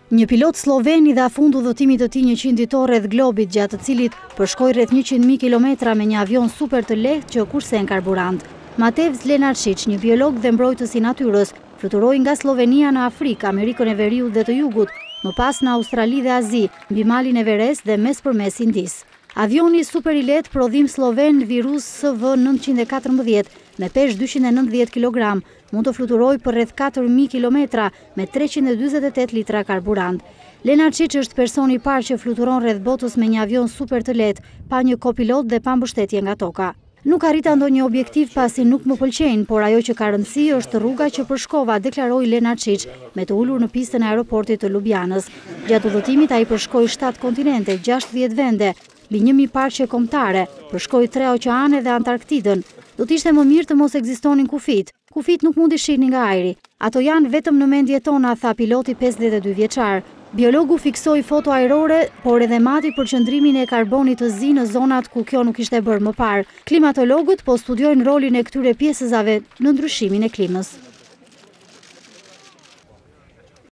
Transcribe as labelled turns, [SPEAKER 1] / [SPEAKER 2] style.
[SPEAKER 1] Një pilot sloven i dha fund udhëtimit të tij 100 ditor rreth globit, gjatë të cilit përshkoi rreth 100.000 kilometra me një avion super të lehtë që kursen karburant. Matevž Lenarčić, një biolog dhe mbrojtës i natyrës, fluturoi nga Slovenia në Afrikë, Amerikën e Veriut dhe të Jugut, më pas në Australi dhe Azi, mbi malin Everest dhe mes Indis. Avioni super i lehtë prodhim sloven Virus SV914 me peshë 290 kg mund të fluturojë për rreth 4.000 km me 348 litra karburant. Lenarčić është personi i parë që fluturon rreth botës me një avion super të lehtë, pa një kopilot dhe pa mbështetje nga toka. Nuk arrita ndonjë objektiv pasi nuk më pëlqejnë, por ajo që ka rëndësi është rruga që përshkova, deklaroi Lenarčić, me të ulur në pistën e aeroportit të Ljubljanës. Gjatë udhëtimit ai përshkoi 7 kontinente, 60 vende, mbi 1.000 parqe kombëtare, përshkoi 3 oqeane dhe Antarktidën. Do t'ishte më mirë të mos ekzistonin kufit. Kufit nuk mund i shihni nga ajri. Ato janë vetëm në mendje tona, tha piloti 52 vjeçar. Biologu fiksoi foto ajrore, por edhe mati për qëndrimin e karbonit të zi në zonat ku kjo nuk ishte bërë më parë. Klimatologët po studiojnë rolin e këtyre pjesëzave në ndryshimin e klimës.